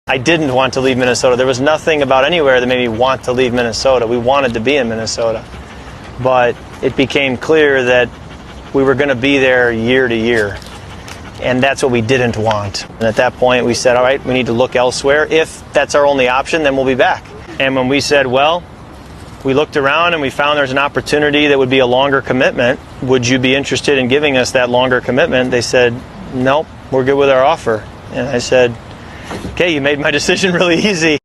I didn't want to leave Minnesota. There was nothing about anywhere that made me want to leave Minnesota. We wanted to be in Minnesota. But it became clear that we were going to be there year to year. And that's what we didn't want. And at that point, we said, all right, we need to look elsewhere. If that's our only option, then we'll be back. And when we said, well, we looked around and we found there's an opportunity that would be a longer commitment. Would you be interested in giving us that longer commitment? They said, nope, we're good with our offer. And I said, okay, you made my decision really easy.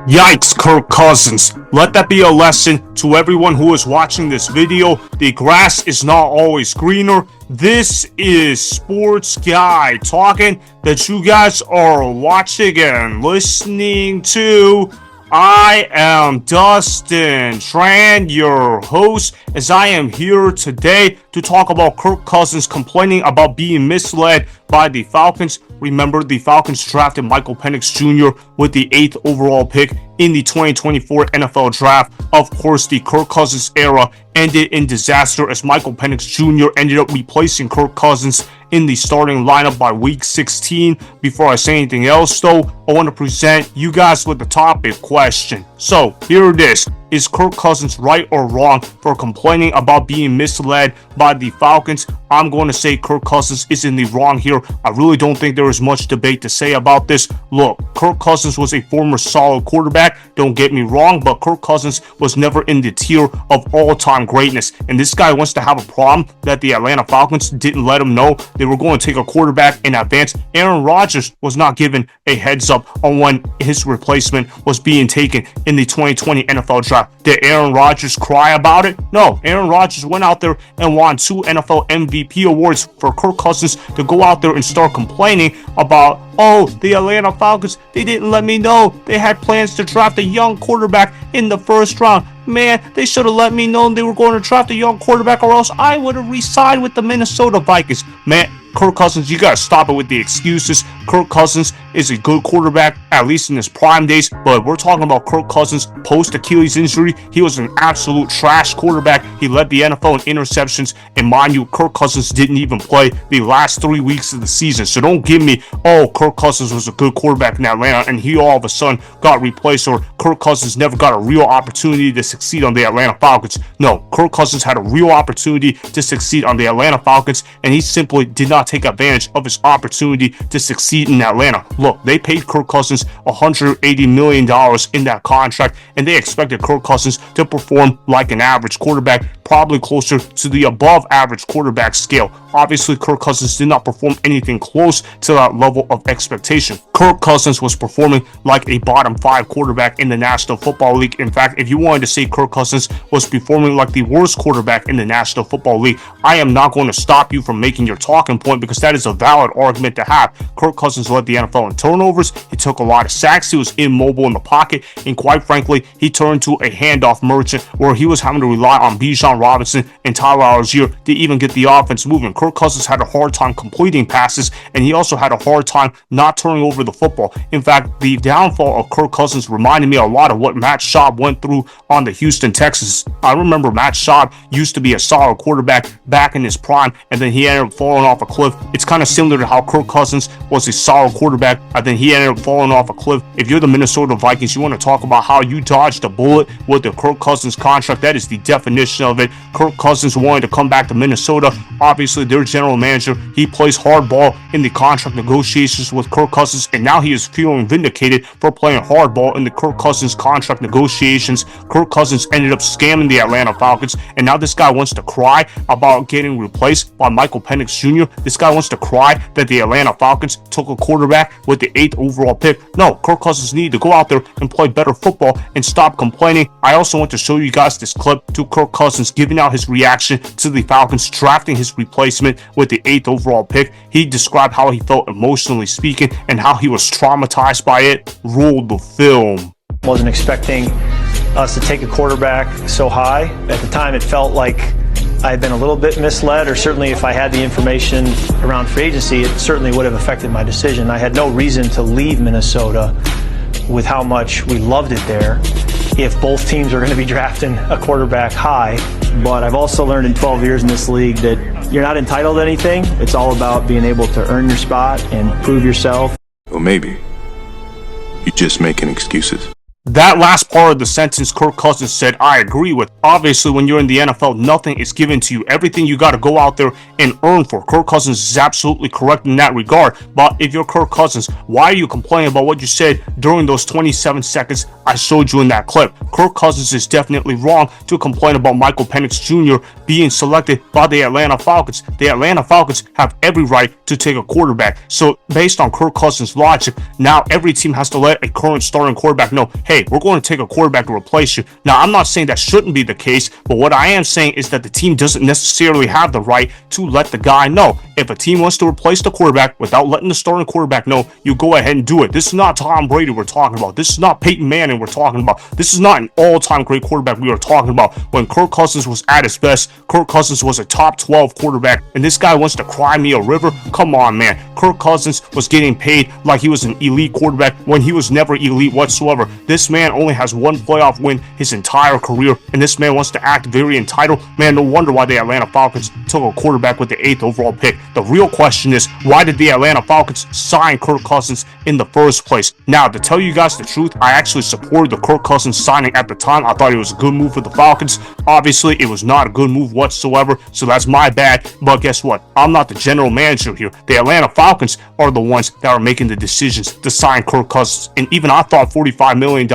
Yikes, Kirk Cousins. Let that be a lesson to everyone who is watching this video. The grass is not always greener. This is Sports Guy talking that you guys are watching and listening to. I am Dustin Tran, your host, as I am here today to talk about Kirk Cousins complaining about being misled by the Falcons. Remember, the Falcons drafted Michael Penix Jr. with the 8th overall pick in the 2024 NFL Draft. Of course, the Kirk Cousins era ended in disaster as Michael Penix Jr. ended up replacing Kirk Cousins in the starting lineup by week 16. Before I say anything else, though, I want to present you guys with the topic question. So, here it is. Is Kirk Cousins right or wrong for complaining about being misled by the Falcons? I'm going to say Kirk Cousins is in the wrong here. I really don't think there is much debate to say about this. Look, Kirk Cousins was a former solid quarterback. Don't get me wrong, but Kirk Cousins was never in the tier of all-time greatness. And this guy wants to have a problem that the Atlanta Falcons didn't let him know they were going to take a quarterback in advance. Aaron Rodgers was not given a heads up on when his replacement was being taken in the 2020 NFL Draft. Did Aaron Rodgers cry about it? No, Aaron Rodgers went out there and won 2 NFL MVP awards. For Kirk Cousins to go out there and start complaining about, oh, the Atlanta Falcons, they didn't let me know they had plans to draft a young quarterback in the first round. Man, they should have let me know they were going to draft a young quarterback, or else I would have re-signed with the Minnesota Vikings. Man, Kirk Cousins, you gotta stop it with the excuses. Kirk Cousins is a good quarterback, at least in his prime days, but we're talking about Kirk Cousins post-Achilles injury. He was an absolute trash quarterback. He led the NFL in interceptions, and mind you, Kirk Cousins didn't even play the last 3 weeks of the season. So don't give me, oh, Kirk Cousins was a good quarterback in Atlanta, and he all of a sudden got replaced, or Kirk Cousins never got a real opportunity to succeed on the Atlanta Falcons. No, Kirk Cousins had a real opportunity to succeed on the Atlanta Falcons, and he simply did not take advantage of his opportunity to succeed in Atlanta. Look, they paid Kirk Cousins $180 million in that contract, and they expected Kirk Cousins to perform like an average quarterback, probably closer to the above average quarterback scale. Obviously, Kirk Cousins did not perform anything close to that level of expectation. Kirk Cousins was performing like a bottom 5 quarterback in the National Football League. In fact, if you wanted to say Kirk Cousins was performing like the worst quarterback in the National Football League, I am not going to stop you from making your talking point, because that is a valid argument to have. Kirk Cousins led the NFL in turnovers. He took a lot of sacks. He was immobile in the pocket, and quite frankly, he turned to a handoff merchant where he was having to rely on Bijan Robinson and Tyler Allgeier to even get the offense moving. Kirk Cousins had a hard time completing passes, and he also had a hard time not turning over the football. In fact, the downfall of Kirk Cousins reminded me a lot of what Matt Schaub went through on the Houston Texans. I remember Matt Schaub used to be a solid quarterback back in his prime, and then he ended up falling off a cliff. It's kind of similar to how Kirk Cousins was a solid quarterback, and then he ended up falling off a cliff. If you're the Minnesota Vikings, you want to talk about how you dodged a bullet with the Kirk Cousins contract. That is the definition of it. Kirk Cousins wanted to come back to Minnesota. Obviously, their general manager, he plays hardball in the contract negotiations with Kirk Cousins, and now he is feeling vindicated for playing hardball in the Kirk Cousins contract negotiations. Kirk Cousins ended up scamming the Atlanta Falcons, and now this guy wants to cry about getting replaced by Michael Penix Jr. This guy wants to cry that the Atlanta Falcons took a quarterback with the 8th overall pick. No, Kirk Cousins needed to go out there and play better football and stop complaining. I also want to show you guys this clip to Kirk Cousins giving out his reaction to the Falcons drafting his replacement with the 8th overall pick. He described how he felt emotionally speaking and how he was traumatized by it. Roll the film. Wasn't expecting us to take a quarterback so high. At the time, it felt like I had been a little bit misled, or certainly if I had the information around free agency, it certainly would have affected my decision. I had no reason to leave Minnesota with how much we loved it there if both teams are going to be drafting a quarterback high. But I've also learned in 12 years in this league that You're not entitled to anything. It's all about being able to earn your spot and prove yourself. Well, maybe. You're just making excuses. That last part of the sentence Kirk Cousins said, I agree with. Obviously, when you're in the NFL, nothing is given to you. Everything you got to go out there and earn for. Kirk Cousins is absolutely correct in that regard. But if you're Kirk Cousins, why are you complaining about what you said during those 27 seconds I showed you in that clip? Kirk Cousins is definitely wrong to complain about Michael Penix Jr. being selected by the Atlanta Falcons. The Atlanta Falcons have every right to take a quarterback. So based on Kirk Cousins' logic, now every team has to let a current starting quarterback know, hey, we're going to take a quarterback to replace you. Now, I'm not saying that shouldn't be the case, but what I am saying is that the team doesn't necessarily have the right to let the guy know. If a team wants to replace the quarterback without letting the starting quarterback know, you go ahead and do it. This is not Tom Brady we're talking about. This is not Peyton Manning we're talking about. This is not an all-time great quarterback we are talking about. When Kirk Cousins was at his best, Kirk Cousins was a top 12 quarterback, and this guy wants to cry me a river? Come on, man. Kirk Cousins was getting paid like he was an elite quarterback when he was never elite whatsoever. This man only has one playoff win his entire career, and this man wants to act very entitled. Man, no wonder why the Atlanta Falcons took a quarterback with the 8th overall pick. The real question is, why did the Atlanta Falcons sign Kirk Cousins in the first place? Now, to tell you guys the truth, I actually supported the Kirk Cousins signing at the time. I thought it was a good move for the Falcons. Obviously, it was not a good move whatsoever, so that's my bad. But guess what? I'm not the general manager here. The Atlanta Falcons are the ones that are making the decisions to sign Kirk Cousins. And even I thought $45 million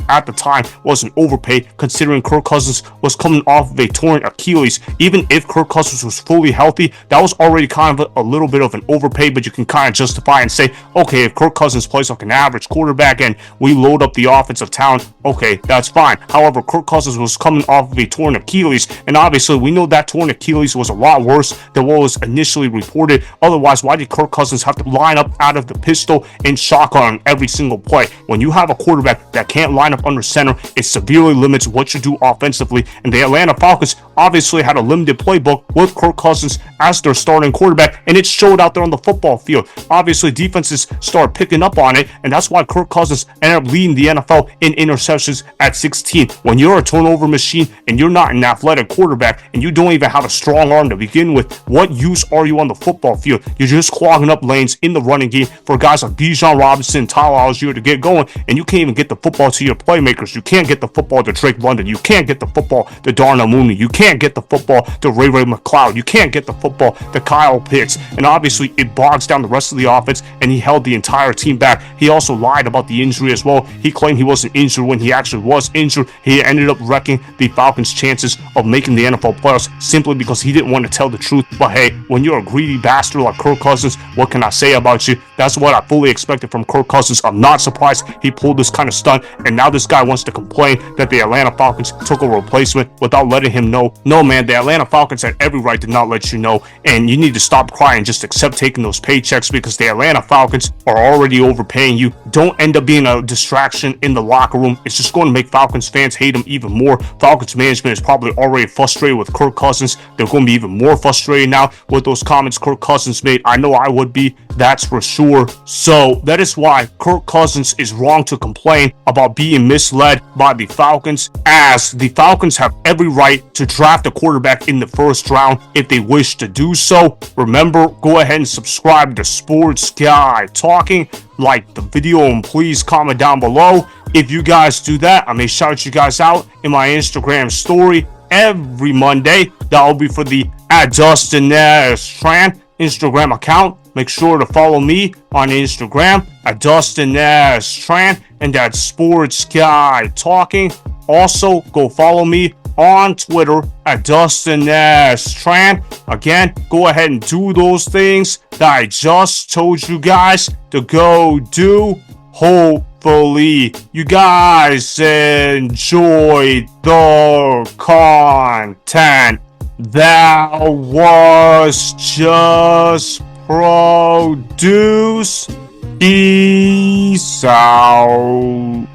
at the time was an overpay, considering Kirk Cousins was coming off of a torn Achilles. Even if Kirk Cousins was fully healthy, that was already kind of a little bit of an overpay, but you can kind of justify and say, okay, if Kirk Cousins plays like an average quarterback and we load up the offensive talent, okay, that's fine. However, Kirk Cousins was coming off of a torn Achilles, and obviously we know that torn Achilles was a lot worse than what was initially reported. Otherwise, why did Kirk Cousins have to line up out of the pistol and shotgun every single play? When you have a quarterback that can't line up under center, it severely limits what you do offensively, and the Atlanta Falcons obviously had a limited playbook with Kirk Cousins as their starting quarterback, and it showed out there on the football field. Obviously, defenses start picking up on it, and that's why Kirk Cousins ended up leading the NFL in interceptions at 16. When you're a turnover machine and you're not an athletic quarterback and you don't even have a strong arm to begin with, what use are you on the football field? You're just clogging up lanes in the running game for guys like Bijan Robinson, Tyler Allgeier to get going, and you can't even get the football to your playmakers. You can't get the football to Drake London. You can't get the football to Darnell Mooney. You can't get the football to Ray McLeod. You can't get the football to Kyle Pitts. And obviously, it bogs down the rest of the offense, and he held the entire team back. He also lied about the injury as well. He claimed he wasn't injured when he actually was injured. He ended up wrecking the Falcons' chances of making the NFL playoffs simply because he didn't want to tell the truth. But hey, when you're a greedy bastard like Kirk Cousins, what can I say about you? That's what I fully expected from Kirk Cousins. I'm not surprised he pulled this kind of stunt, and now this guy wants to complain that the Atlanta Falcons took a replacement without letting him know. No, man, the Atlanta Falcons had every right to not let you know, and you need to stop crying. Just accept taking those paychecks, because the Atlanta Falcons are already overpaying you. Don't end up being a distraction in the locker room. It's just going to make Falcons fans hate him even more. Falcons management is probably already frustrated with Kirk Cousins. They're going to be even more frustrated now with those comments Kirk Cousins made. I know I would be, that's for sure. So that is why Kirk Cousins is wrong to complain about being misled by the Falcons, as the Falcons have every right to draft a quarterback in the first round if they wish to do so. Remember, go ahead and subscribe to Sports Guy Talking, like the video, and please comment down below. If you guys do that, I may shout you guys out in my Instagram story every Monday. That will be for the @DustinNashTran Instagram account. Make sure to follow me on Instagram @DustinNashTran and at Sports Guy Talking. Also, go follow me on Twitter @DustinNashTran. Again, go ahead and do those things that I just told you guys to go do. Hopefully, you guys enjoyed the content that was just produced. Peace out.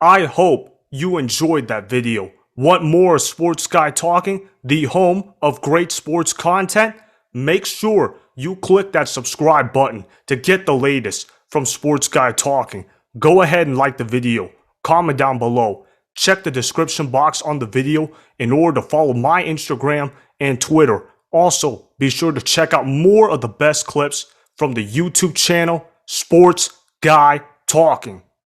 I hope you enjoyed that video. Want more Sports Guy Talking, the home of great sports content? Make sure you click that subscribe button to get the latest from Sports Guy Talking. Go ahead and like the video, comment down below, check the description box on the video in order to follow my Instagram and Twitter. Also, be sure to check out more of the best clips from the YouTube channel, Sports Guy Talking.